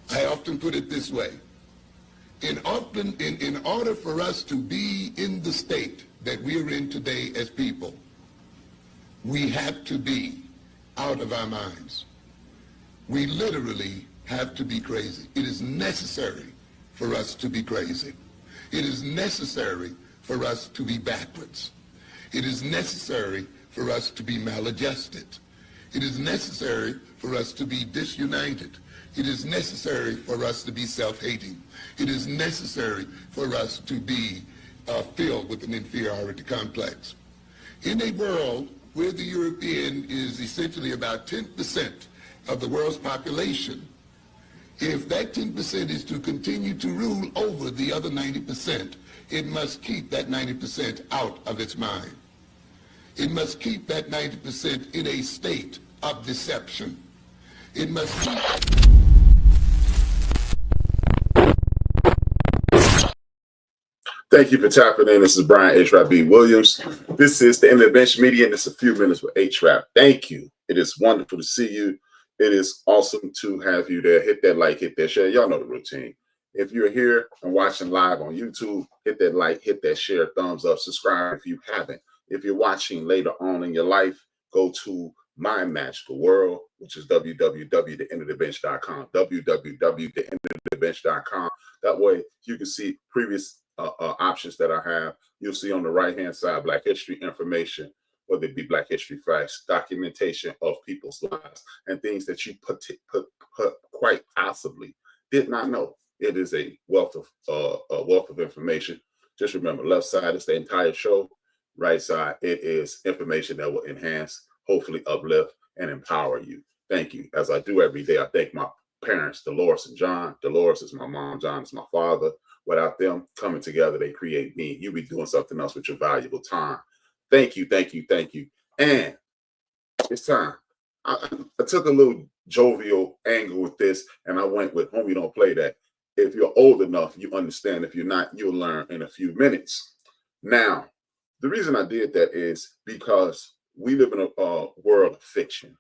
I often put it this way. In order for us to be in the state that we're in today as people, we have to be out of our minds. We literally have to be crazy. It is necessary for us to be crazy. It is necessary for us to be backwards. It is necessary for us to be maladjusted. It is necessary for us to be disunited. It is necessary for us to be self-hating. It is necessary for us to be filled with an inferiority complex. In a world where the European is essentially about 10% of the world's population, if that 10% is to continue to rule over the other 90%, it must keep that 90% out of its mind. It must keep that 90% in a state of deception. It must keep... Thank you for tapping in. This is Brian HRsp Williams. This is the End of the Bench Media, and it's a few minutes with HRsp. Thank you. It is wonderful to see you. It is awesome to have you there. Hit that like, hit that share. Y'all know the routine. If you're here and watching live on YouTube, hit that like, hit that share, thumbs up, subscribe if you haven't. If you're watching later on in your life, go to My Magical World, which is www.theendofthebench.com, www.theendofthebench.com. That way you can see previous options that I have. You'll see on the right-hand side Black history information, whether it be Black history facts, documentation of people's lives, and things that you quite possibly did not know. It is a wealth of information. Just remember, left side is the entire show. Right side, it is information that will enhance, hopefully uplift, and empower you. Thank you. As I do every day, I thank my parents, Dolores and John. Dolores is my mom, John is my father. Without them coming together, they create me. You be doing something else with your valuable time. Thank you, thank you, thank you. And it's time. I took a little jovial angle with this, and I went with Homie Don't Play That. If you're old enough, you understand. If you're not, you'll learn in a few minutes. Now, the reason I did that is because we live in a world of fiction.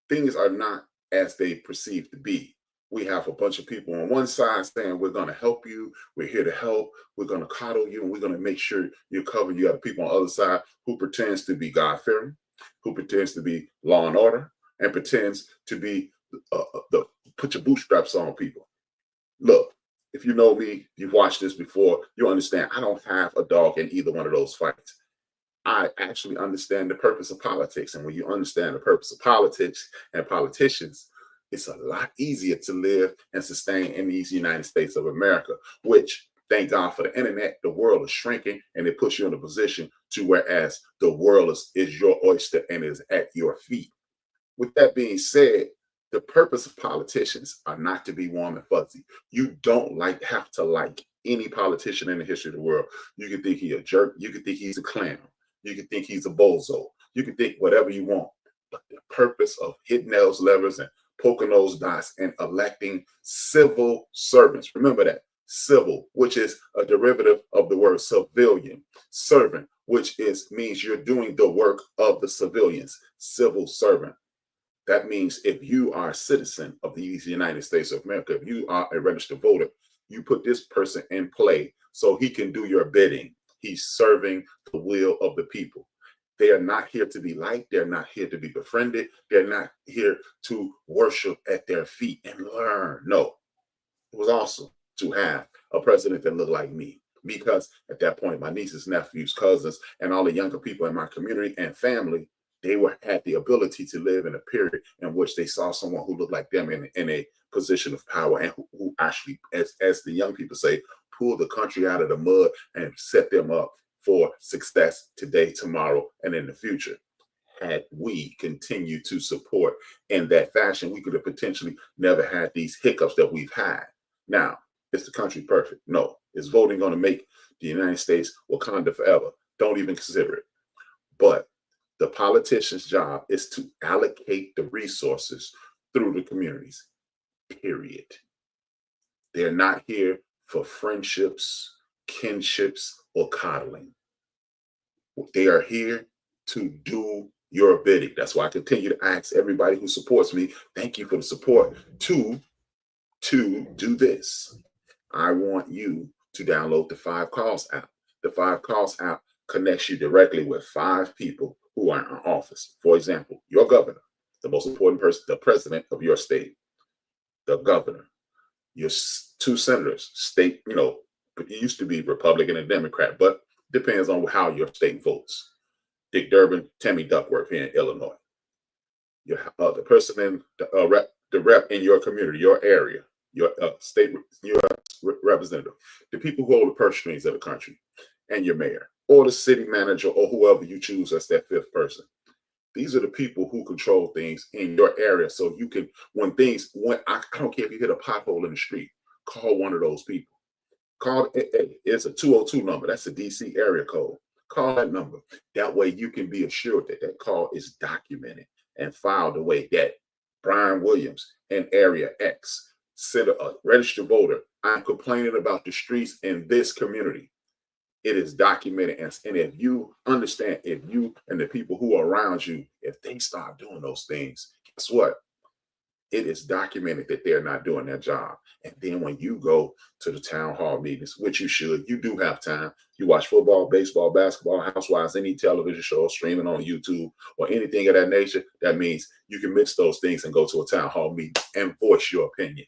Things are not as they perceive to be. We have a bunch of people on one side saying, we're going to help you, we're here to help, we're going to coddle you, and we're going to make sure you're covered. You got people on the other side who pretends to be God-fearing, who pretends to be law and order, and pretends to be the put your bootstraps on people. Look, if you know me, you've watched this before, you understand I don't have a dog in either one of those fights. I actually understand the purpose of politics. And when you understand the purpose of politics and politicians, it's a lot easier to live and sustain in these United States of America, which, thank God for the internet, the world is shrinking, and it puts you in a position to whereas the world is your oyster and is at your feet. With that being said, the purpose of politicians are not to be warm and fuzzy. You don't have to like any politician in the history of the world. You can think he's a jerk. You can think he's a clown. You can think he's a bozo. You can think whatever you want. But the purpose of hitting those levers and poking those dots and electing civil servants. Remember that. Civil, which is a derivative of the word civilian. Servant, which means you're doing the work of the civilians. Civil servant. That means if you are a citizen of the United States of America, if you are a registered voter, you put this person in play so he can do your bidding. He's serving the will of the people. They are not here to be liked. They're not here to be befriended. They're not here to worship at their feet and learn. No, it was awesome to have a president that looked like me, because at that point, my nieces, nephews, cousins, and all the younger people in my community and family, they had the ability to live in a period in which they saw someone who looked like them in a position of power, and who actually, as the young people say, pulled the country out of the mud and set them up for success today, tomorrow, and in the future. Had we continued to support in that fashion, we could have potentially never had these hiccups that we've had. Now, is the country perfect? No. Is voting going to make the United States Wakanda forever? Don't even consider it. But the politician's job is to allocate the resources through the communities, period. They're not here for friendships, kinships, or coddling. They are here to do your bidding. That's why I continue to ask everybody who supports me, thank you for the support, to do this. I want you to download the 5 Calls app. The 5 Calls app connects you directly with 5 people who are in office. For example, your governor, the most important person, the president of your state, the governor, your 2 senators, state, it used to be Republican and Democrat, but depends on how your state votes. Dick Durbin, Tammy Duckworth here in Illinois. The person in the rep in your community, your area, your state, your representative, the people who hold the purse strings of the country, and your mayor, or the city manager, or whoever you choose as that 5th person. These are the people who control things in your area. So you can, I don't care if you hit a pothole in the street, call one of those people. Call it's a 202 number. That's a DC area code. Call that number. That way you can be assured that that call is documented and filed away that Brian Williams in area X, a registered voter, I'm complaining about the streets in this community. It is documented. And if you understand, if you and the people who are around you, if they start doing those things, guess what? It is documented that they're not doing their job. And then when you go to the town hall meetings, which you should, you do have time. You watch football, baseball, basketball, Housewives, any television show streaming on YouTube or anything of that nature, that means you can mix those things and go to a town hall meeting and voice your opinion.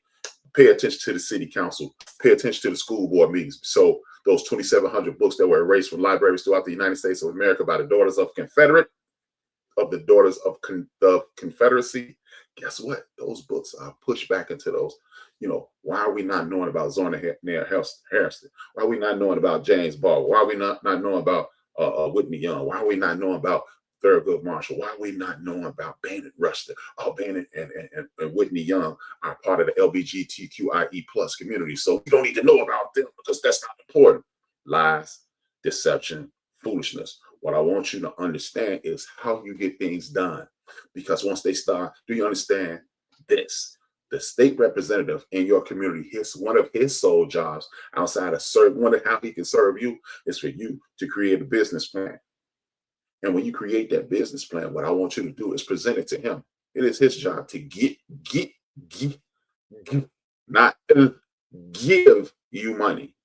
Pay attention to the city council. Pay attention to the school board meetings. So those 2,700 books that were erased from libraries throughout the United States of America by the Daughters of the Daughters of the Confederacy, guess what? Those books are pushed back into those. Why are we not knowing about Zora Neale Hurston? Why are we not knowing about James Baldwin? Why are we not knowing about Whitney Young? Why are we not knowing about Thurgood Marshall? Why are we not knowing about Bannett Rustin? Bannett and Whitney Young are part of the LGBTQIE plus community. So we don't need to know about them because that's not important. Lies, deception, foolishness. What I want you to understand is how you get things done. Because once they start, do you understand this? The state representative in your community, one of his sole jobs outside of one of how he can serve you is for you to create a business plan. And when you create that business plan, what I want you to do is present it to him. It is his job to not give you money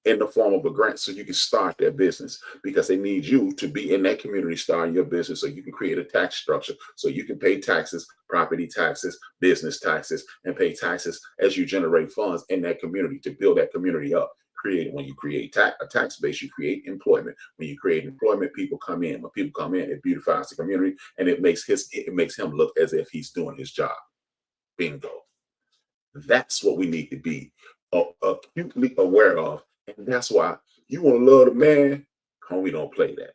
in the form of a grant so you can start their business, because they need you to be in that community starting your business so you can create a tax structure so you can pay taxes, property taxes, business taxes, and pay taxes as you generate funds in that community to build that community up. When you create a tax base, you create employment. When you create employment, people come in. When people come in, it beautifies the community, and it makes him look as if he's doing his job. Bingo. That's what we need to be acutely aware of. And that's why you want to love the man, homie, don't play that.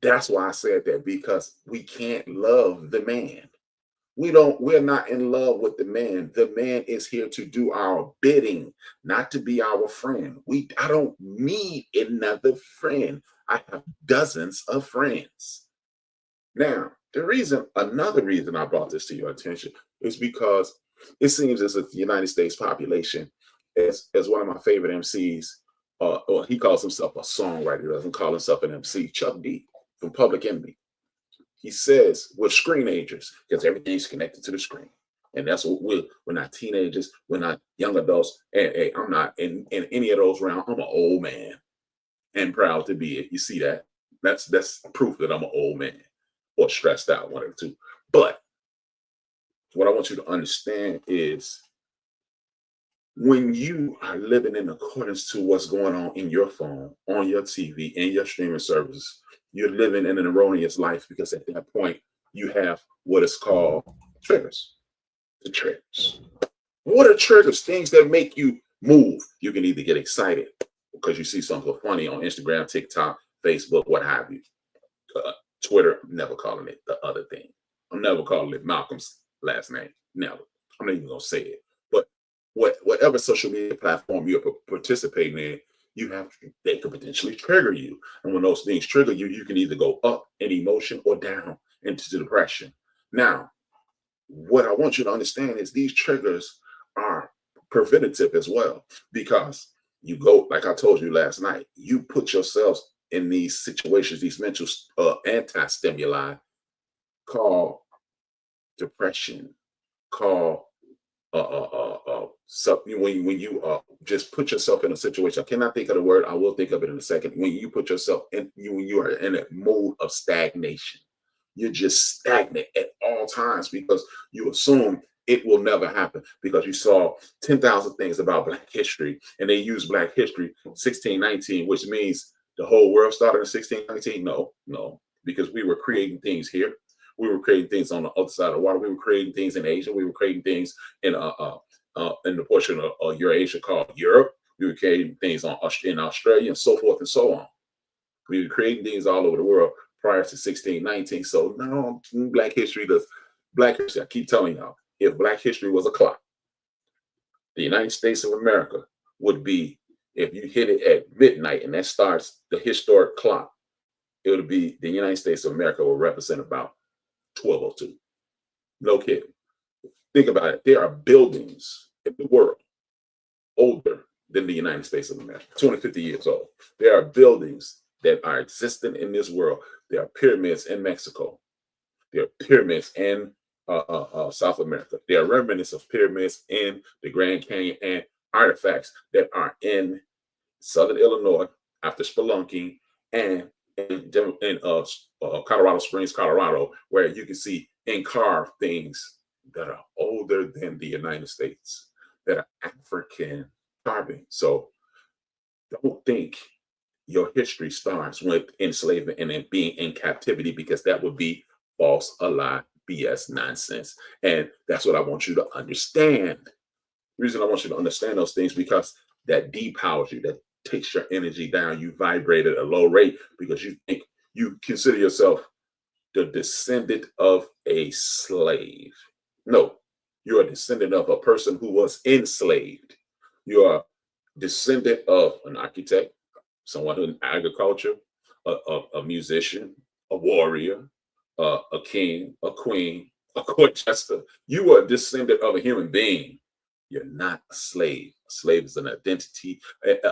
That's why I said that, because we can't love the man. We're not in love with the man. The man is here to do our bidding, not to be our friend. I don't need another friend. I have dozens of friends. Now, another reason I brought this to your attention is because it seems as if the United States population, as one of my favorite MCs, or he calls himself a songwriter, he doesn't call himself an MC, Chuck D from Public Enemy. He says we're screenagers because everything's connected to the screen. And that's what we're not teenagers, we're not young adults. And hey, I'm not in any of those realms. I'm an old man and proud to be it. You see that? That's proof that I'm an old man, or stressed out, one of the two. But what I want you to understand is, when you are living in accordance to what's going on in your phone, on your TV, in your streaming services, you're living in an erroneous life, because at that point you have what is called triggers. The triggers. What are triggers? Things that make you move. You can either get excited because you see something funny on Instagram, TikTok, Facebook, what have you. Twitter, I'm never calling it the other thing. I'm never calling it Malcolm's last name. Never. I'm not even going to say it. But whatever social media platform you're participating in, they could potentially trigger you. And when those things trigger you, you can either go up in emotion or down into depression. Now, what I want you to understand is these triggers are preventative as well, because you go, like I told you last night, you put yourselves in these situations, these mental anti-stimuli, called depression, called when you just put yourself in a situation. I cannot think of the word. I will think of it in a second. When you put yourself in, when you are in a mode of stagnation, you're just stagnant at all times because you assume it will never happen because you saw 10,000 things about Black history and they use Black history 1619, which means the whole world started in 1619. No, because we were creating things here. We were creating things on the other side of the water. We were creating things in Asia. We were creating things in the portion of Eurasia called Europe. We were creating things in Australia and so forth and so on. We were creating things all over the world prior to 1619. So now Black history, I keep telling y'all, if Black history was a clock, the United States of America would be, if you hit it at midnight and that starts the historic clock, it would be the United States of America will represent about 1202. No kidding. Think about it. There are buildings in the world older than the United States of America, 250 years old. There are buildings that are existent in this world. There are pyramids in Mexico. There are pyramids in South America. There are remnants of pyramids in the Grand Canyon and artifacts that are in Southern Illinois after spelunking and in Colorado Springs, Colorado, where you can see carved things that are older than the United States, that are African carving. So don't think your history starts with enslavement and then being in captivity, because that would be false, a lie, BS, nonsense. And that's what I want you to understand. The reason I want you to understand those things, because that depowers you, that takes your energy down. You vibrate at a low rate because you think, you consider yourself the descendant of a slave. No, you're a descendant of a person who was enslaved. You're a descendant of an architect, someone in agriculture, a musician, a warrior, a king, a queen, a court jester. You are a descendant of a human being. You're not a slave. A slave is an identity.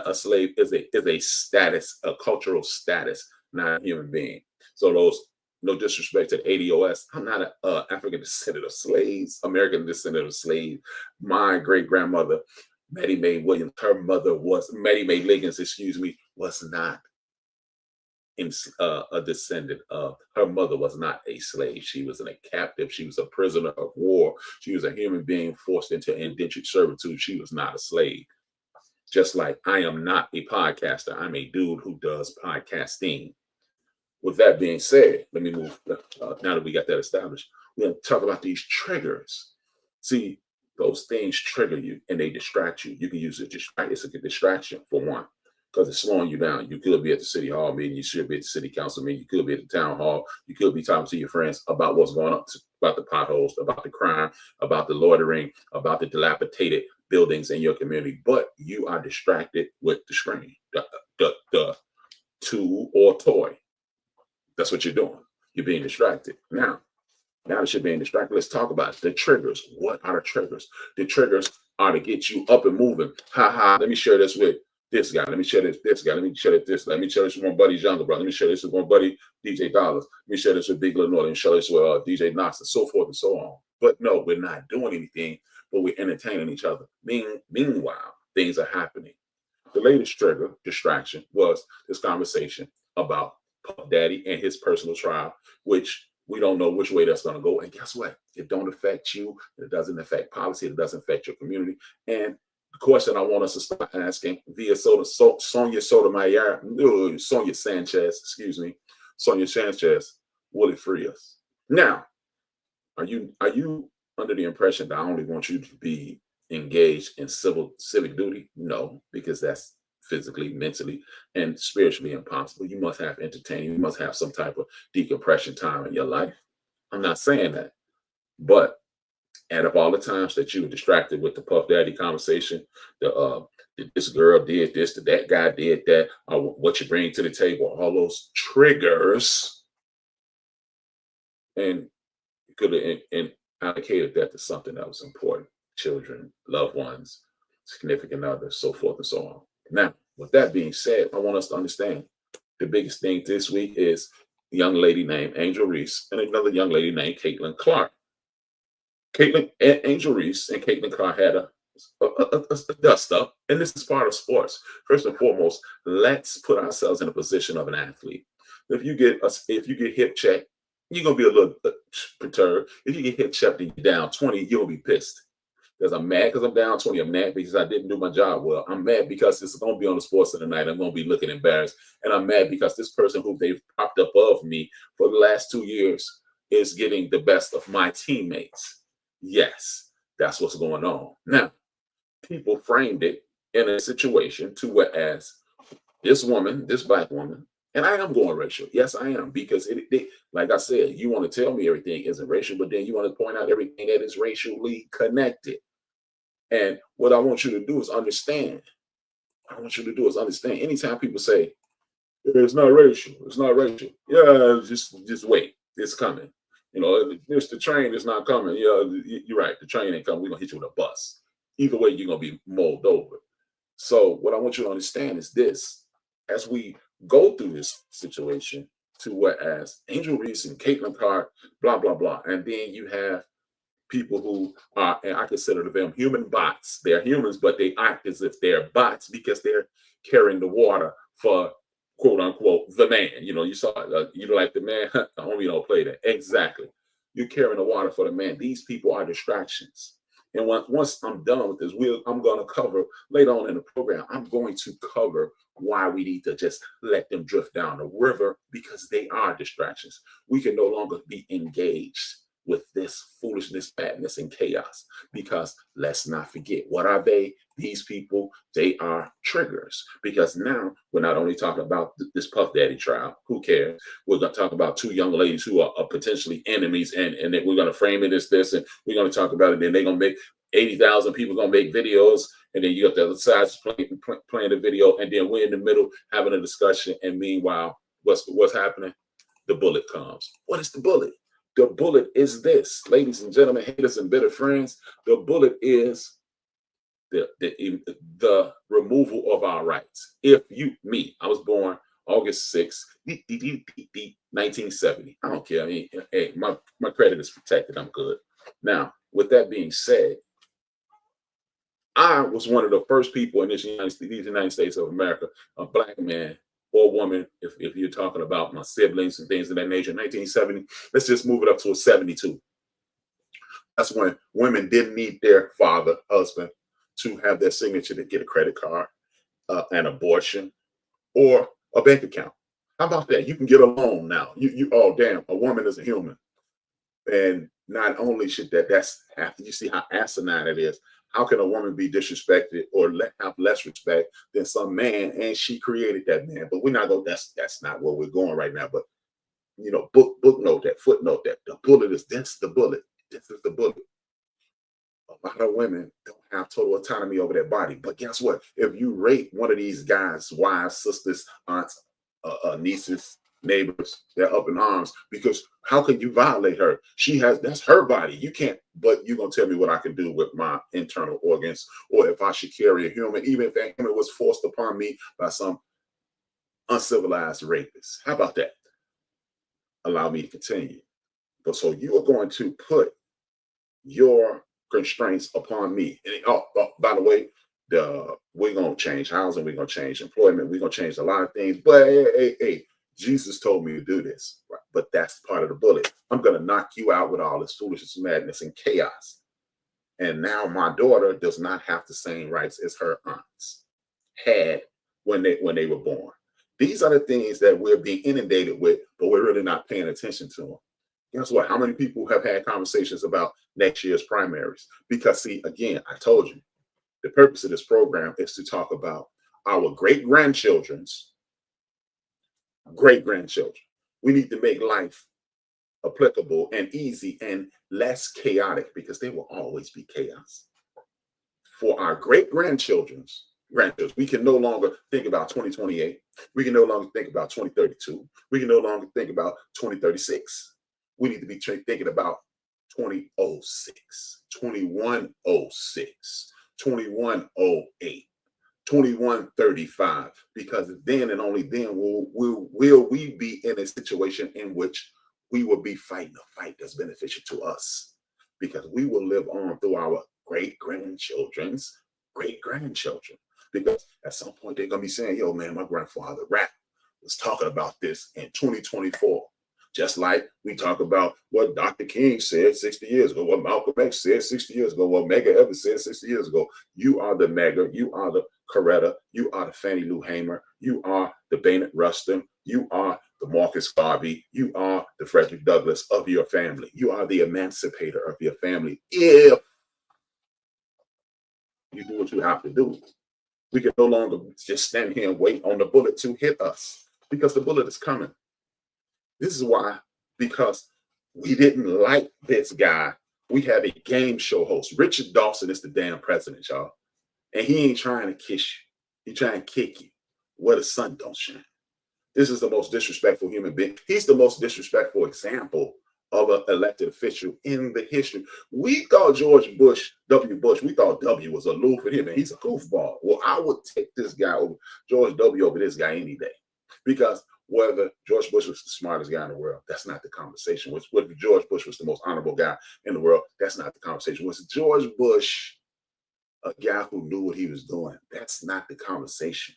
A slave is a status, a cultural status, not a human being. So those, no disrespect to the ADOS, I'm not an African descendant of slaves, American descendant of slaves. My great grandmother, Mattie Mae Williams, her mother was, Mattie Mae Liggins, was not a descendant of, her mother was not a slave. She was a captive. She was a prisoner of war. She was a human being forced into indentured servitude. She was not a slave. Just like I am not a podcaster. I'm a dude who does podcasting. With that being said, let me move. Now that we got that established, we're going to talk about these triggers. See, those things trigger you and they distract you. You can use it. It's a distraction for one, because it's slowing you down. You could be at the city hall meeting. You should be at the city council meeting. You could be at the town hall. You could be talking to your friends about what's going on, about the potholes, about the crime, about the loitering, about the dilapidated buildings in your community. But you are distracted with the screen, the tool or toy. That's what you're doing. You're being distracted. Now that you're being distracted, let's talk about it. The triggers. What are the triggers? The triggers are to get you up and moving. Let me share this with this guy. Let me share this guy. Let me share this. Let me share this with my buddy's younger brother. Let me share this with my buddy DJ Dollars. Let me share this with Big Lenore. Let me share this with DJ Knox, and so forth and so on. But no, we're not doing anything, but we're entertaining each other. Meanwhile, things are happening. The latest trigger, distraction, was this conversation about Puff Daddy and his personal trial, which we don't know which way that's going to go. And guess what? It don't affect you. It doesn't affect policy. It doesn't affect your community. And the question I want us to start asking via Sonia Sotomayor, Sonia Sanchez, Sonia Sanchez, will it free us? Now, are you under the impression that I only want you to be engaged in civic duty? No, because that's physically, mentally, and spiritually impossible. You must have entertainment. You must have some type of decompression time in your life. I'm not saying that, but add up all the times that you were distracted with the Puff Daddy conversation, this girl did this, that guy did that, what you bring to the table, all those triggers, and you could have allocated that to something that was important: children, loved ones, significant others, so forth and so on. Now, with that being said, I want us to understand the biggest thing this week is, young lady named Angel Reese and another young lady named Caitlin Clark. Angel Reese and Caitlin Clark had a dust up, and this is part of sports. First and foremost, let's put ourselves in a position of an athlete. If you get hip checked, you're gonna be a little perturbed. If you get hip checked and you're down 20, you'll be pissed. Because I'm mad because I'm down 20. I'm mad because I didn't do my job well. I'm mad because it's going to be on the sports of the night. I'm going to be looking embarrassed. And I'm mad because this person who they've propped above me for the last 2 years is getting the best of my teammates. Yes, that's what's going on. Now, people framed it in a situation to whereas this woman, this black woman, and I am going racial. Yes, I am, because like I said, you want to tell me everything isn't racial, but then you want to point out everything that is racially connected. And what I want you to do is understand. I want you to do is understand. Anytime people say it's not racial, it's not racial. Yeah, just wait. It's coming. You know, if the train is not coming. Yeah, you're right. The train ain't coming. We're gonna hit you with a bus. Either way, you're gonna be mulled over. So what I want you to understand is this: as we go through this situation, to whereas Angel Reese and Caitlin Clark, blah blah blah, and then you have people who are, and I consider them human bots. They're humans, but they act as if they're bots because they're carrying the water for quote unquote the man. You know, you saw you like the man. The homie don't play that. Exactly. You're carrying the water for the man. These people are distractions. And once I'm done with this, I'm going to cover later on in the program. I'm going to cover why we need to just let them drift down the river, because they are distractions. We can no longer be engaged with this foolishness, madness, and chaos, because let's not forget, what are they? These people, they are triggers, because now we're not only talking about this Puff Daddy trial. Who cares? We're going to talk about two young ladies who are potentially enemies, and then we're going to frame it as this, and we're going to talk about it. Then they're going to make 80,000 people going to make videos, and then you got the other side playing the video, and then we're in the middle having a discussion. And meanwhile, what's happening? The bullet comes. What is the bullet? The bullet is this, ladies and gentlemen, haters and bitter friends. The bullet is the removal of our rights. If I was born August 6th, 1970. I don't care. I mean, hey, my credit is protected. I'm good. Now, with that being said, I was one of the first people in these United States of America, a black man or woman, if you're talking about my siblings and things of that nature. 1970, let's just move it up to a 72. That's when women didn't need their father, husband, to have their signature to get a credit card, an abortion, or a bank account. How about that? You can get a loan now. You oh damn, a woman is a human. And not only should you see how asinine it is. How can a woman be disrespected or have less respect than some man? And she created that man. But we're not going. That's not where we're going right now. But you know, footnote that the bullet is that's the bullet. This is the bullet. A lot of women don't have total autonomy over their body. But guess what? If you rape one of these guys' wives, sisters, aunts, nieces, neighbors, they're up in arms, because how can you violate her? That's her body. You can't, but you're gonna tell me what I can do with my internal organs, or if I should carry a human, even if that human was forced upon me by some uncivilized rapist. How about that? Allow me to continue. But so you are going to put your constraints upon me. And by the way, we're gonna change housing, we're gonna change employment, we're gonna change a lot of things. But hey, Jesus told me to do this, right? But that's part of the bullet. I'm going to knock you out with all this foolishness, madness, and chaos. And now my daughter does not have the same rights as her aunts had when they were born. These are the things that we're being inundated with, but we're really not paying attention to them. Guess what? How many people have had conversations about next year's primaries? Because see, again, I told you, the purpose of this program is to talk about our great-grandchildren's great-grandchildren. We need to make life applicable and easy and less chaotic, because there will always be chaos. For our great-grandchildren's grandchildren, we can no longer think about 2028. We can no longer think about 2032. We can no longer think about 2036. We need to be thinking about 2006, 2106, 2108. 2135, because then and only then will we be in a situation in which we will be fighting a fight that's beneficial to us, because we will live on through our great-grandchildren's great-grandchildren. Because at some point they're gonna be saying, yo man, my grandfather rap was talking about this in 2024. Just like we talk about what Dr. King said 60 years ago, what Malcolm X said 60 years ago, what Medgar Evers said 60 years ago. You are the Medgar, you are the Coretta, you are the Fannie Lou Hamer, you are the Baynard Rustin, you are the Marcus Garvey, you are the Frederick Douglass of your family. You are the emancipator of your family. If you do what you have to do, we can no longer just stand here and wait on the bullet to hit us, because the bullet is coming. This is why, because we didn't like this guy. We have a game show host. Richard Dawson is the damn president, y'all. And he ain't trying to kiss you. He's trying to kick you where the sun don't shine. This is the most disrespectful human being. He's the most disrespectful example of an elected official in the history. We thought George Bush, W. Bush, we thought W was aloof with him, and he's a goofball. Well, I would take this guy over, George W. over this guy any day. Because whether George Bush was the smartest guy in the world, that's not the conversation. Whether George Bush was the most honorable guy in the world, that's not the conversation. Was George Bush a guy who knew what he was doing? That's not the conversation.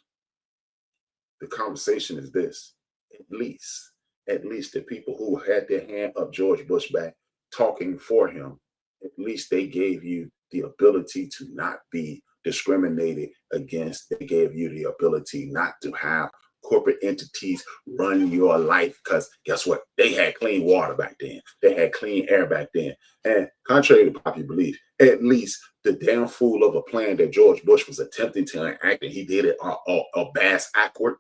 The conversation is this: at least the people who had their hand up George Bush back talking for him, at least they gave you the ability to not be discriminated against. They gave you the ability not to have corporate entities run your life, because guess what? They had clean water back then. They had clean air back then. And contrary to popular belief, at least the damn fool of a plan that George Bush was attempting to enact, and he did it bass awkward.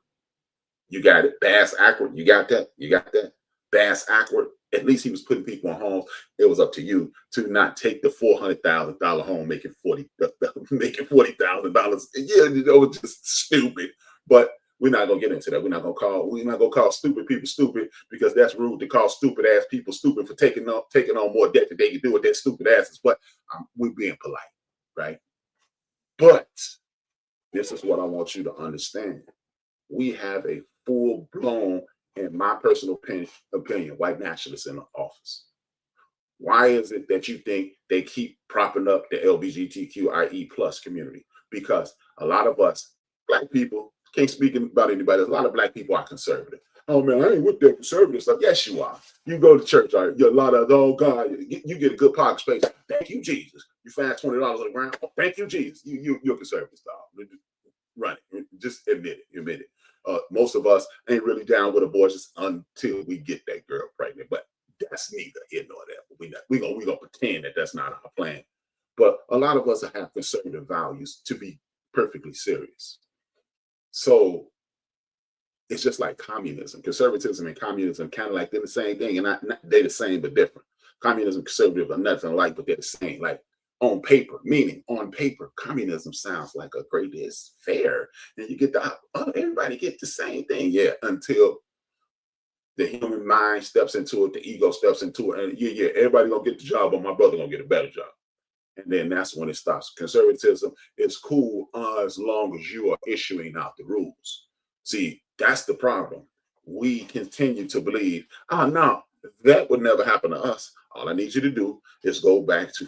You got it, bass awkward. You got that? You got that? Bass awkward. At least he was putting people on homes. It was up to you to not take the $400,000 home, making $40,000. Yeah, it was just stupid. But we're not gonna get into that. We're not gonna call stupid people stupid, because that's rude to call stupid ass people stupid for taking on more debt than they can do with their stupid asses. But we're being polite, right? But this is what I want you to understand. We have a full-blown, in my personal opinion, white nationalists in the office. Why is it that you think they keep propping up the LGBTQIE plus community? Because a lot of us, black people, can't speak about anybody. A lot of black people are conservative. Oh man, I ain't with that conservative stuff. Yes, you are. You go to church, all right? You're a lot of, oh God, you get a good pocket space. Thank you, Jesus. You find $20 on the ground. Oh, thank you, Jesus. You're a conservative style. Run it. Just admit it. Most of us ain't really down with abortions until we get that girl pregnant. But that's neither here nor there. We gonna pretend that that's not our plan. But a lot of us have conservative values, to be perfectly serious. So it's just like communism. Conservatism and communism kind of like they're the same thing, and not they're the same but different. Communism and conservative are nothing alike, but they're the same. Like on paper, meaning on paper, communism sounds like a great, it's fair, and you get everybody get the same thing. Yeah, until the human mind steps into it, the ego steps into it, and yeah, everybody gonna get the job, but my brother gonna get a better job. And then that's when it stops. Conservatism is cool as long as you are issuing out the rules. See, that's the problem. We continue to believe, oh no, that would never happen to us. All I need you to do is go back to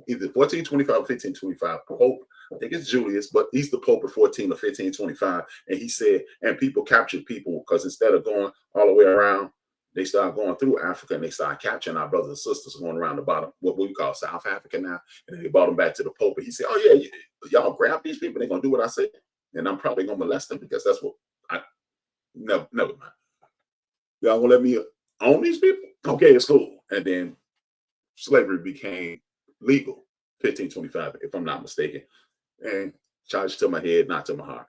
either 1425 or 1525. Pope, I think it's Julius, but he's the Pope of 14 or 1525. And he said, and people captured people because instead of going all the way around, they started going through Africa and they started capturing our brothers and sisters going around the bottom, what we call South Africa now. And then they brought them back to the Pope. And he said, oh yeah, y'all grab these people, they're going to do what I say. And I'm probably going to molest them because that's what never mind. Y'all going to let me own these people? Okay, it's cool. And then slavery became legal, 1525, if I'm not mistaken. And charged to my head, not to my heart.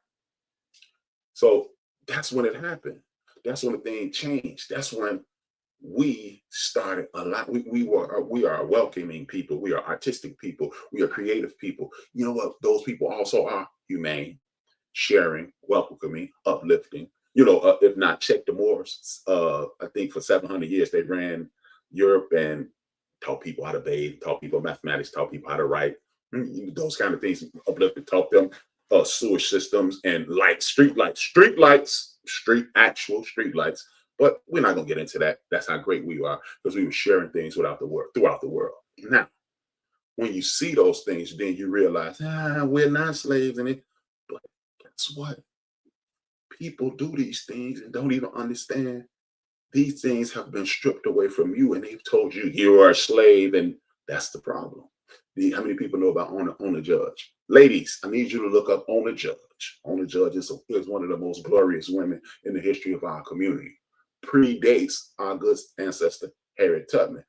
So that's when it happened. That's when the thing changed. That's when we started a lot. We are a welcoming people. We are artistic people. We are creative people. You know what? Those people also are humane, sharing, welcoming, uplifting. You know, if not, check the Moors. I think for 700 years they ran Europe and taught people how to bathe, taught people mathematics, taught people how to write. Those kind of things, uplifted, taught them sewage systems and lights, street actual street lights. But we're not gonna get into that. That's how great we are, because we were sharing things throughout the world. Now, when you see those things, then you realize, we're not slaves in it. But guess what? People do these things and don't even understand these things have been stripped away from you, and they've told you you are a slave, and that's the problem. How many people know about Ona Judge? Ladies, I need you to look up Ona Judge. Ona Judge is one of the most glorious women in the history of our community. Predates our good ancestor, Harriet Tubman.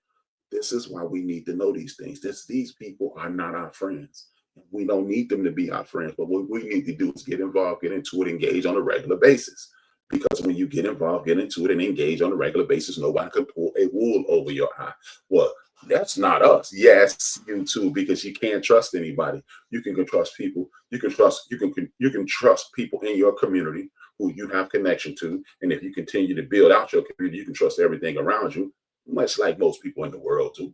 This is why we need to know these things. These people are not our friends. We don't need them to be our friends, but what we need to do is get involved, get into it, engage on a regular basis. Because when you get involved, get into it, and engage on a regular basis, nobody can pull a wool over your eye. Well, that's not us. Yes, you too, because you can't trust anybody. You can trust people. You can trust people in your community who you have connection to. And if you continue to build out your community, you can trust everything around you, much like most people in the world do.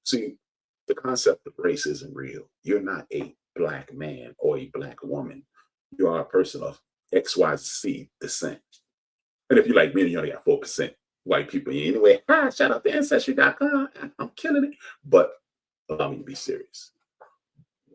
See, the concept of race isn't real. You're not a black man or a black woman. You are a person of XYZ descent. And if you like me, you only got 4% white people. Anyway, shout out to Ancestry.com. I'm killing it. But allow me to be serious.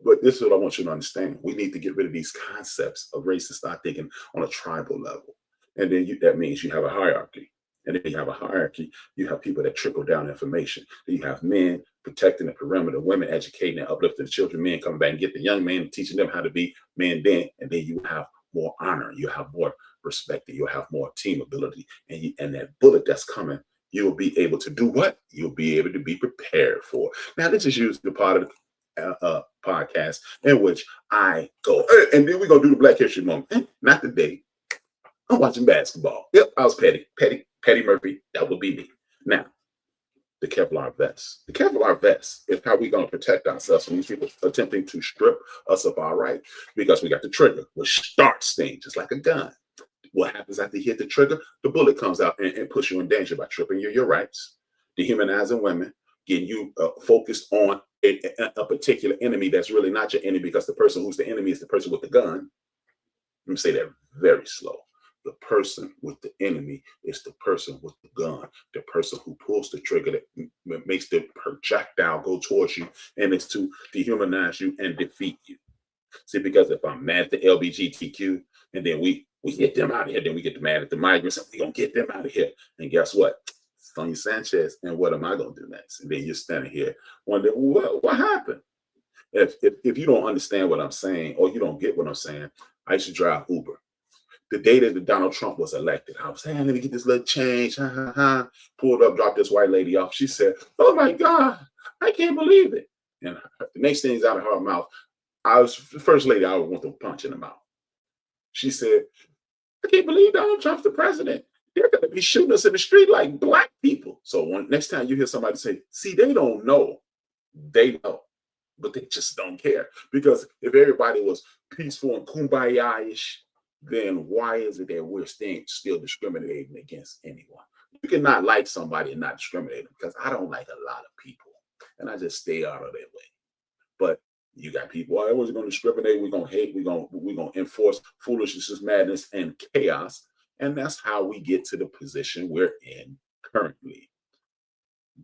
But this is what I want you to understand. We need to get rid of these concepts of race and start thinking on a tribal level. And then that means you have a hierarchy. And if you have a hierarchy, you have people that trickle down information. You have men protecting the perimeter, women educating and uplifting the children, men coming back and get the young men and teaching them how to be men then. And then you have more honor, you have more respect, you'll have more team ability, and that bullet that's coming, you'll be able to do what? You'll be able to be prepared for. Now, this is usually the part of the podcast in which I go, and then we're gonna do the Black History Moment. Not today. I'm watching basketball. Yep, I was Petty Murphy. That would be me. Now, the Kevlar vest. The Kevlar vest is how we're going to protect ourselves from these people attempting to strip us of our rights, because we got the trigger, which starts things just like a gun. What happens after you hit the trigger? The bullet comes out and puts you in danger by tripping your rights, dehumanizing women, getting you focused on a particular enemy that's really not your enemy, because the person who's the enemy is the person with the gun. Let me say that very slow. The person with the enemy is the person with the gun, the person who pulls the trigger that makes the projectile go towards you, and it's to dehumanize you and defeat you. See, because if I'm mad at the LGBTQ and then we get them out of here, then we get mad at the migrants, and we're going to get them out of here. And guess what? Sonia Sanchez, and what am I going to do next? And then you're standing here wondering, what happened? If you don't understand what I'm saying, or you don't get what I'm saying, I used to drive Uber. The day that Donald Trump was elected, I was saying, let me get this little change. Pulled up, dropped this white lady off. She said, oh my God, I can't believe it. And the next thing's out of her mouth, I was the first lady I would want to punch in the mouth. She said, I can't believe Donald Trump's the president. They're going to be shooting us in the street like black people. So next time you hear somebody say, see, they don't know. They know, but they just don't care. Because if everybody was peaceful and kumbaya-ish, then why is it that we're still discriminating against anyone? You cannot like somebody and not discriminate them, because I don't like a lot of people, and I just stay out of their way. But you got people, I was going to discriminate, we're going to hate, we're going to enforce foolishness, madness, and chaos, and that's how we get to the position we're in currently.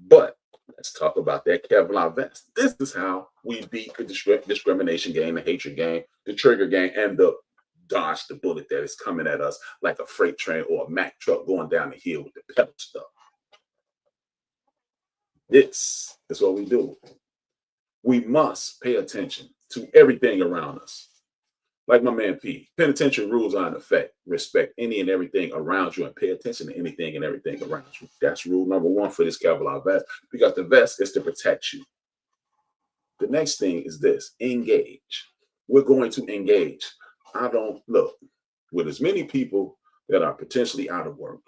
But let's talk about that Kevlar vest. This is how we beat the discrimination game, the hatred game, the trigger game, and the dodge the bullet that is coming at us like a freight train or a Mack truck going down the hill with the pedal stuff. This is what we do. We must pay attention to everything around us. Like my man P, penitentiary rules are in effect. Respect any and everything around you and pay attention to anything and everything around you. That's rule number one for this Kevlar vest, because the vest is to protect you. The next thing is this: engage. We're going to engage. With as many people that are potentially out of work,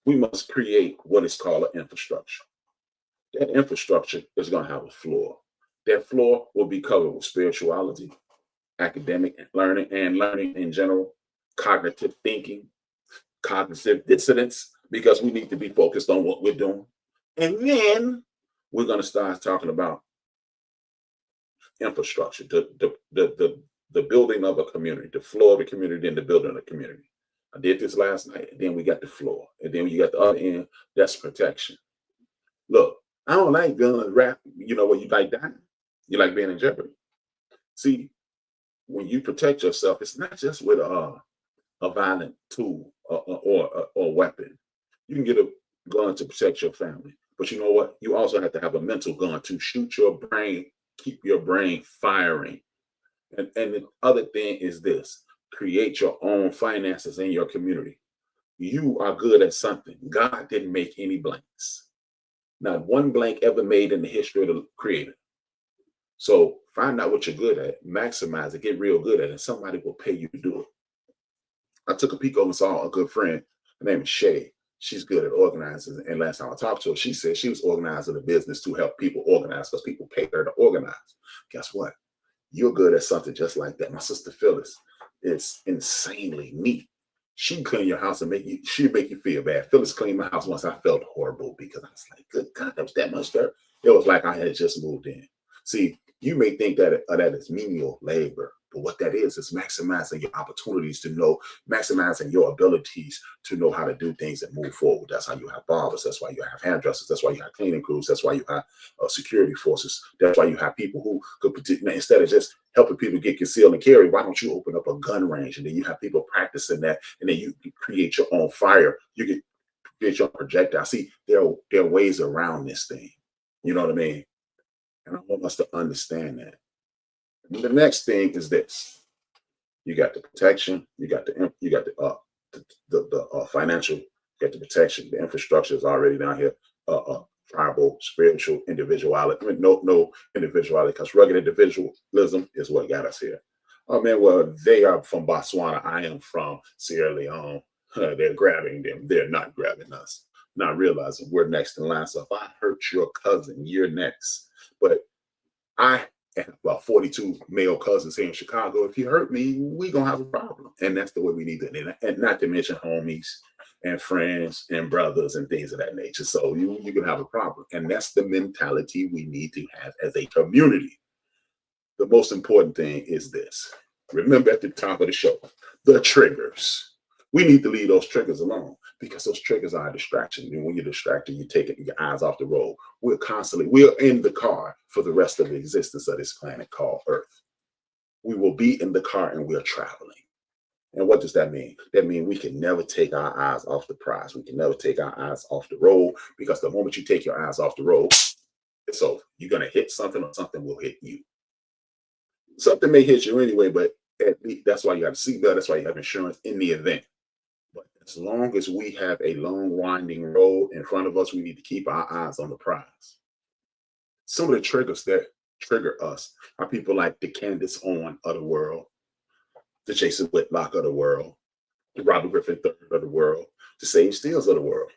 we must create what is called an infrastructure. That infrastructure is going to have a floor. That floor will be covered with spirituality, academic learning, and learning in general, cognitive thinking, cognitive dissonance, because we need to be focused on what we're doing. And then we're going to start talking about infrastructure, the the building of a community, the floor of the community, and the building of the community. I did this last night, and then we got the floor, and then you got the other end, that's protection. Look, I don't like guns, rap, you know what, you like dying. You like being in jeopardy. See, when you protect yourself, it's not just with a violent tool or weapon. You can get a gun to protect your family, but you know what? You also have to have a mental gun to shoot your brain, keep your brain firing. And the other thing is this: create your own finances in your community. You are good at something. God didn't make any blanks. Not one blank ever made in the history of the creator. So find out what you're good at, maximize it, get real good at it, and somebody will pay you to do it. I took a peek over and saw a good friend. Her name is Shay. She's good at organizing. And last time I talked to her, she said she was organizing a business to help people organize because people pay her to organize. Guess what? You're good at something just like that. My sister Phyllis is insanely neat. She can clean your house and she'll make you feel bad. Phyllis cleaned my house once. I felt horrible because I was like, good God, there was that much dirt. It was like I had just moved in. See, you may think that that is menial labor, but what that is maximizing your opportunities to know, maximizing your abilities to know how to do things and move forward. That's how you have barbers. That's why you have hairdressers. That's why you have cleaning crews. That's why you have security forces. That's why you have people who could, instead of just helping people get concealed and carry, why don't you open up a gun range and then you have people practicing that, and then you can create your own fire. You can create your own projectile. See, there are ways around this thing. You know what I mean? And I want us to understand that. And the next thing is this: you got the protection, you got the financial, you got the protection, the infrastructure is already down here. Tribal, spiritual, individuality. I mean, no individuality, because rugged individualism is what got us here. Oh man, well, they are from Botswana. I am from Sierra Leone. They're grabbing them. They're not grabbing us. Not realizing we're next in line. So if I hurt your cousin, you're next. But I have about 42 male cousins here in Chicago. If you hurt me, we're going to have a problem. And that's the way we need to, and not to mention homies and friends and brothers and things of that nature. So you can have a problem. And that's the mentality we need to have as a community. The most important thing is this. Remember at the top of the show, the triggers. We need to leave those triggers alone, because those triggers are a distraction. And when you're distracted, you take your eyes off the road. We're in the car for the rest of the existence of this planet called Earth. We will be in the car and we're traveling. And what does that mean? That means we can never take our eyes off the prize. We can never take our eyes off the road, because the moment you take your eyes off the road, it's over. You're going to hit something, or something will hit you. Something may hit you anyway, but at least that's why you have a seatbelt. That's why you have insurance in the event. But as long as we have a long, winding road in front of us, we need to keep our eyes on the prize. Some of the triggers that trigger us are people like the Candace Owen of the world, the Jason Whitlock of the world, the Robert Griffin III of the world, the Sage Steels of the world.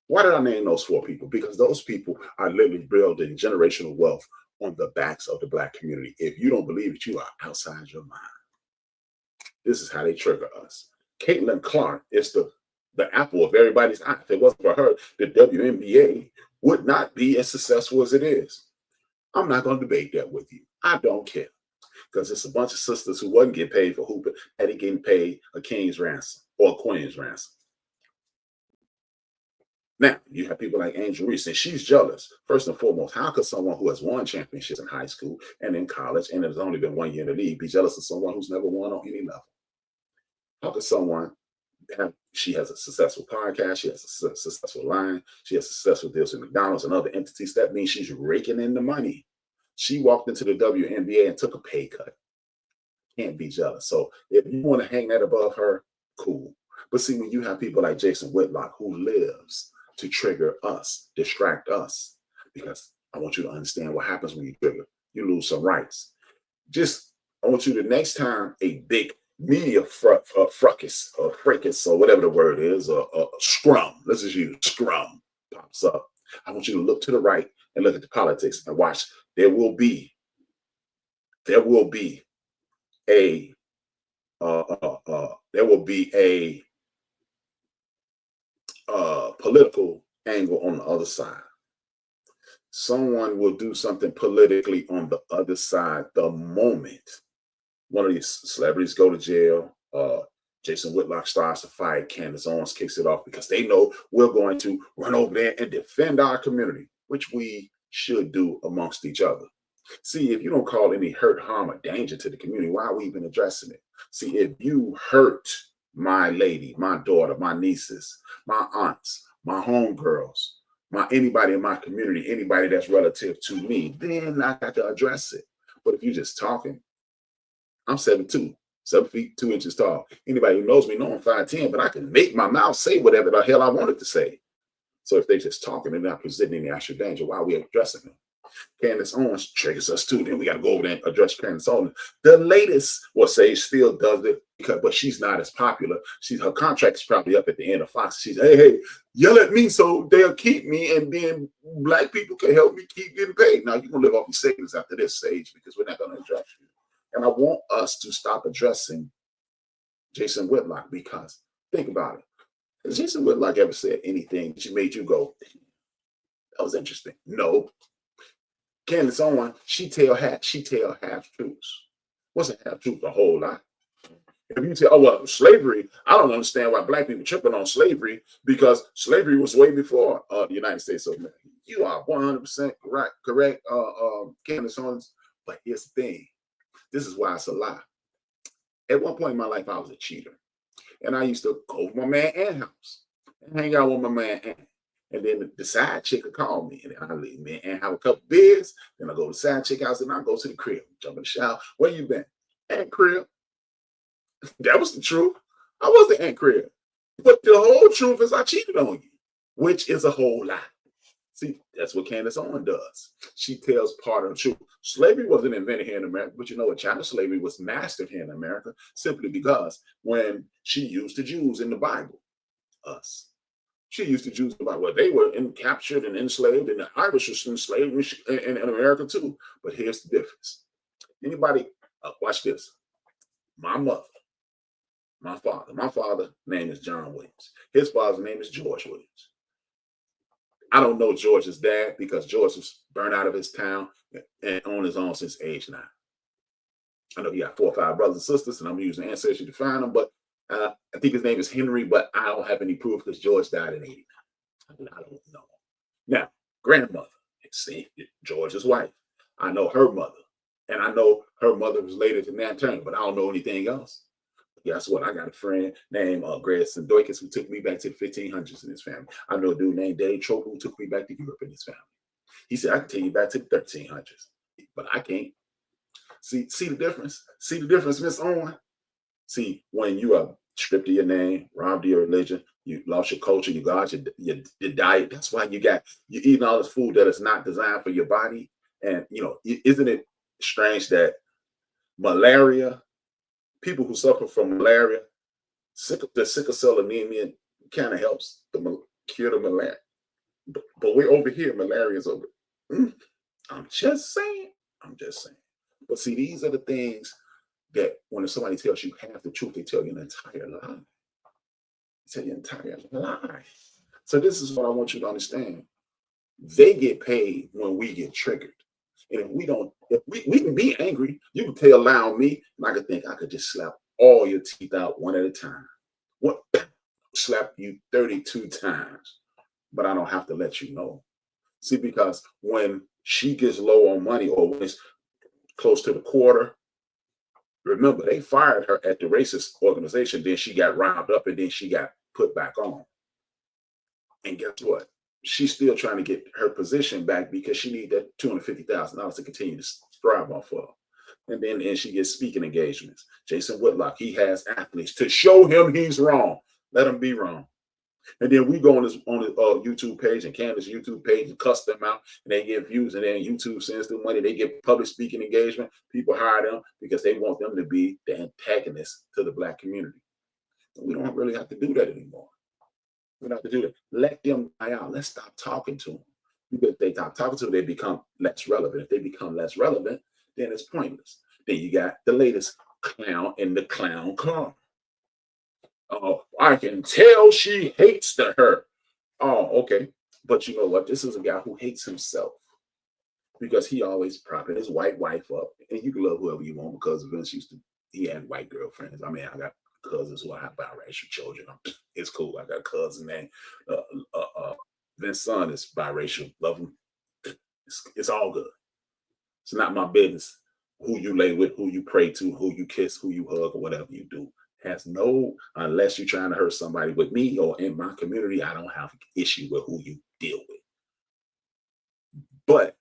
Why did I name those four people? Because those people are literally building generational wealth on the backs of the Black community. If you don't believe it, you are outside your mind. This is how they trigger us. Caitlin Clark is the apple of everybody's eye. If it wasn't for her, the WNBA would not be as successful as it is. I'm not going to debate that with you. I don't care, because it's a bunch of sisters who wasn't getting paid for hooping, and they getting paid a king's ransom or a queen's ransom. Now, you have people like Angel Reese, and she's jealous. First and foremost, how could someone who has won championships in high school and in college and has only been 1 year in the league be jealous of someone who's never won on any level? How could someone she has a successful podcast, she has a successful line, she has successful deals with McDonald's and other entities? That means she's raking in the money. She walked into the WNBA and took a pay cut. Can't be jealous. So if you want to hang that above her, cool. But see, when you have people like Jason Whitlock, who lives to trigger us, distract us, because I want you to understand what happens when you trigger. You lose some rights. I want you to, next time a big media fracas or whatever the word is, or scrum, let's just use scrum, pops up, I want you to look to the right and look at the politics and watch. There will be a political angle on the other side. Someone will do something politically on the other side the moment one of these celebrities go to jail. Jason Whitlock starts a fight. Candace Owens kicks it off because they know we're going to run over there and defend our community, which we should do amongst each other. See, if you don't call any hurt, harm, or danger to the community, why are we even addressing it? See, if you hurt my lady, my daughter, my nieces, my aunts, my homegirls, my anybody in my community, anybody that's relative to me, then I got to address it. But if you're just talking, I'm 7'2", 7 feet 2 inches tall. Anybody who knows me know I'm 5'10", but I can make my mouth say whatever the hell I want it to say. So if they're just talking and not presenting any actual danger, why are we addressing them? Candace Owens triggers us too. Then we got to go over there and address Candace Owens. The latest, well, Sage still does it, but she's not as popular. Her contract is probably up at the end of Fox. She's, hey, yell at me so they'll keep me, and then black people can help me keep getting paid. Now you're gonna live off your savings after this, Sage, because we're not gonna address you. And I want us to stop addressing Jason Whitlock, because think about it. Has Jason Whitlock ever said anything that made you go, that was interesting? No. Candace Owens, she tell half truths. What's a half truth? A whole lot. If you tell, oh well, slavery, I don't understand why black people tripping on slavery, because slavery was way before the United States of America. You are 100% correct, Candace Owens. But here's the thing. This is why it's a lie. At one point in my life, I was a cheater, and I used to go to my man Ant's house and hang out with my man Ant. And then the side chick would call me, and then I leave me and have a couple beers. Then I go to the side chick house, and I go to the crib, jump in the shower. Where you been? Ant crib. That was the truth. I was the Ant crib. But the whole truth is I cheated on you, which is a whole lie. See, that's what Candace Owens does. She tells part of the truth. Slavery wasn't invented here in America, but you know what? Chattel slavery was mastered here in America simply because when she used the Jews in the Bible, us. She used the Jews about well, they were captured and enslaved, and the Irish were enslaved in America too. But here's the difference. Anybody, watch this. My mother, my father's name is John Williams. His father's name is George Williams. I don't know George's dad because George was burned out of his town and on his own since age 9. I know he got 4 or 5 brothers and sisters, and I'm using ancestry to find them, but I think his name is Henry, but I don't have any proof because George died in 89. I don't know. Now, grandmother, see, George's wife. I know her mother, and I know her mother was later to Nat Turner, but I don't know anything else. Guess what? I got a friend named Grayson Doikis who took me back to the 1500s in his family. I know a dude named Dave Trope who took me back to Europe in his family. He said, I can take you back to the 1300s, but I can't. See the difference? See the difference, Miss Owen? See, when you are stripped of your name, robbed of your religion, you lost your culture, you lost your diet. That's why you're eating all this food that is not designed for your body. And, you know, isn't it strange that malaria, people who suffer from malaria, the sickle cell anemia kind of helps cure the malaria. But we're over here, malaria is over. I'm just saying. But see, these are the things that when somebody tells you half the truth, they tell you an entire lie. They tell you an entire lie. So this is what I want you to understand. They get paid when we get triggered. And if we can be angry, you can allow me, and I could think I could just slap all your teeth out one at a time. What? Slap you 32 times, but I don't have to let you know. See, because when she gets low on money or when it's close to the quarter, remember, they fired her at the racist organization. Then she got rounded up and then she got put back on. And guess what? She's still trying to get her position back because she needs that $250,000 to continue to strive off of. And then she gets speaking engagements. Jason Whitlock, he has athletes to show him he's wrong. Let him be wrong. And then we go on his YouTube page and Candace's YouTube page and cuss them out, and they get views, and then YouTube sends them money. They get public speaking engagement. People hire them because they want them to be the antagonist to the Black community. And we don't really have to do that anymore. We don't have to do that. Let them die out. Let's stop talking to them. Because if they stop talking to them, they become less relevant. If they become less relevant, then it's pointless. Then you got the latest clown in the clown car. Oh, I can tell she hates her. Oh, okay. But you know what? This is a guy who hates himself because he always propping his white wife up. And you can love whoever you want because Vince used to he had white girlfriends. I mean, I got cousins who I have biracial children. It's cool. I got a cousin named Vincent is biracial. Love him. It's all good. It's not my business who you lay with, who you pray to, who you kiss, who you hug, or whatever you do. Has no, unless you're trying to hurt somebody with me or in my community, I don't have an issue with who you deal with. But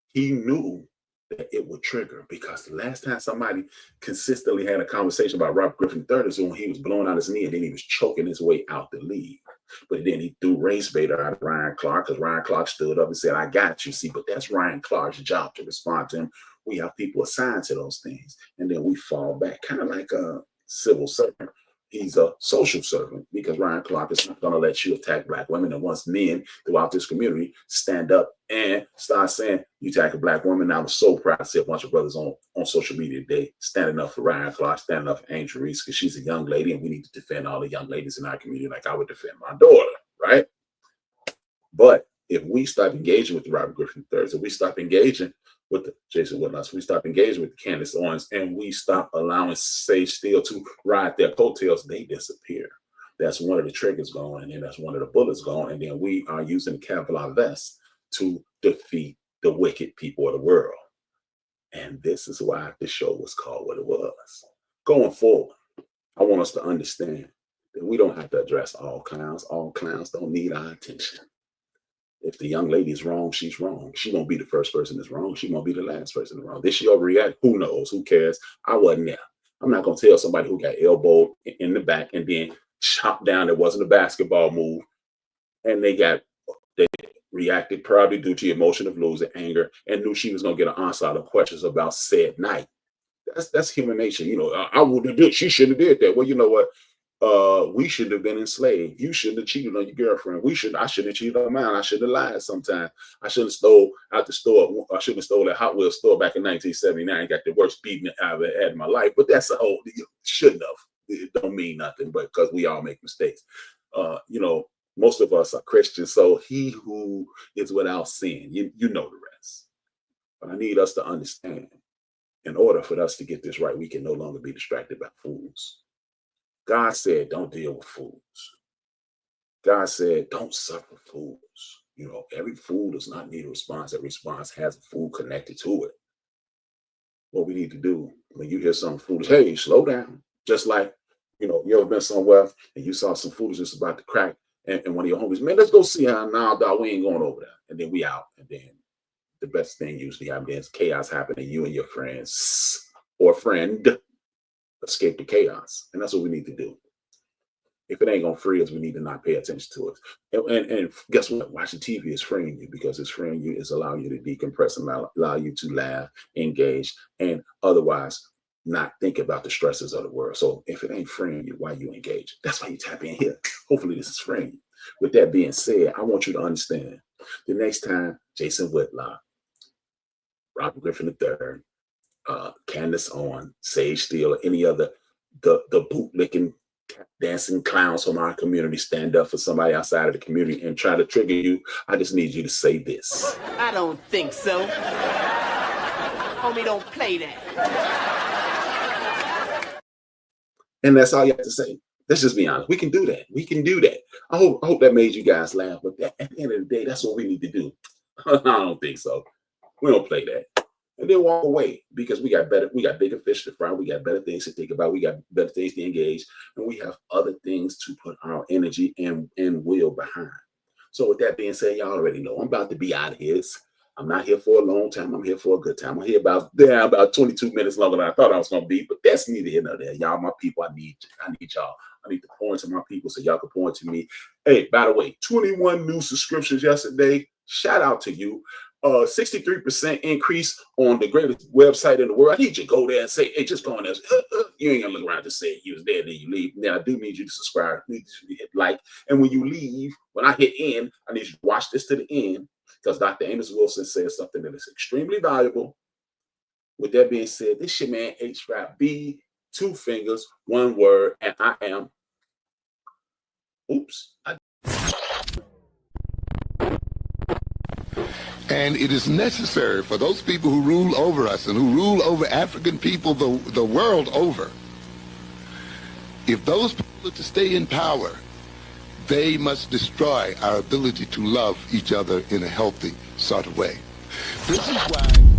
he knew that it would trigger, because the last time somebody consistently had a conversation about Robert Griffin III is when he was blowing out his knee and then he was choking his way out the league. But then he threw race baiter out of Ryan Clark, because Ryan Clark stood up and said, I got you. See, but that's Ryan Clark's job to respond to him. We have people assigned to those things. And then we fall back, kind of like a civil servant. He's a social servant, because Ryan Clark is not going to let you attack Black women. And once men throughout this community stand up and start saying, you attack a Black woman, I was so proud to see a bunch of brothers on social media today standing up for Ryan Clark, standing up for Angel Reese, because she's a young lady and we need to defend all the young ladies in our community like I would defend my daughter, right? But if we start engaging with the Robert Griffin III, if we stop engaging with the Jason Whitlock's, we stop engaging with the Candace Owens, and we stop allowing Sage Steele to ride their coattails, they disappear. That's one of the triggers going, and that's one of the bullets going, and then we are using the Kevlar vest to defeat the wicked people of the world. And this is why the show was called what it was. Going forward, I want us to understand that we don't have to address all clowns. All clowns don't need our attention. If the young lady is wrong, she's wrong. She won't be the first person that's wrong. She won't be the last person that's wrong. Did she overreact? Who knows? Who cares? I wasn't there. I'm not going to tell somebody who got elbowed in the back and then chopped down. It wasn't a basketball move. And they reacted probably due to emotion of losing, anger, and knew she was going to get an onslaught of questions about said night. That's human nature. You know, I would have did. She shouldn't have did that. Well, you know what? We should have been enslaved. You shouldn't have cheated on your girlfriend. I shouldn't have cheated on mine. I should have lied sometime. I should have stole out the store. I should have stole a Hot Wheels store back in 1979. Got the worst beating I ever had in my life. But that's a whole, shouldn't have. It don't mean nothing, but because we all make mistakes. You know, most of us are Christians. So he who is without sin, you know the rest. But I need us to understand, in order for us to get this right, we can no longer be distracted by fools. God said, don't deal with fools. God said, don't suffer fools. You know, every fool does not need a response. Every response has a fool connected to it. What we need to do when you hear some foolish, hey, slow down. Just like, you know, you ever been somewhere and you saw some foolishness about to crack, and one of your homies, man, let's go see how. Nah, dog, we ain't going over there. And then we out. And then the best thing usually happens, chaos happening, you and your friends or friend escape the chaos. And that's what we need to do. If it ain't gonna free us, we need to not pay attention to it. And guess what? Watching TV is freeing you, because it's freeing you, is allowing you to decompress and allow you to laugh, engage, and otherwise not think about the stresses of the world. So if it ain't freeing you, why you engage? That's why you tap in here. Hopefully this is freeing you. With that being said, I want you to understand, the next time Jason Whitlock, Robert Griffin III, Candace Owens, Sage Steele, or any other the bootlicking, dancing clowns from our community stand up for somebody outside of the community and try to trigger you, I just need you to say this. I don't think so. Homie, don't play that. And that's all you have to say. Let's just be honest. We can do that. We can do that. I hope that made you guys laugh. But at the end of the day, that's what we need to do. I don't think so. We don't play that. And then walk away, because we got bigger fish to fry. We got better things to think about. We got better things to engage. And we have other things to put our energy and will behind. So with that being said, y'all already know I'm about to be out of here. I'm not here for a long time. I'm here for a good time. I'm here about 22 minutes longer than I thought I was going to be. But that's neither here nor there. Y'all, my people, I need y'all. I need to pour into my people so y'all can pour into me. Hey, by the way, 21 new subscriptions yesterday. Shout out to you. 63% increase on the greatest website in the world. I need you to go there and say, hey, just go on there. You ain't gonna look around to say you was there, then you leave. Now I do need you to subscribe. I need you to hit like. And when you leave, when I hit end, I need you to watch this to the end, because Dr. Amos Wilson says something that is extremely valuable. With that being said, this your man HRsp, 2 fingers, 1 word, and I am. Oops. And it is necessary for those people who rule over us and who rule over African people the world over, if those people are to stay in power, they must destroy our ability to love each other in a healthy sort of way. This is why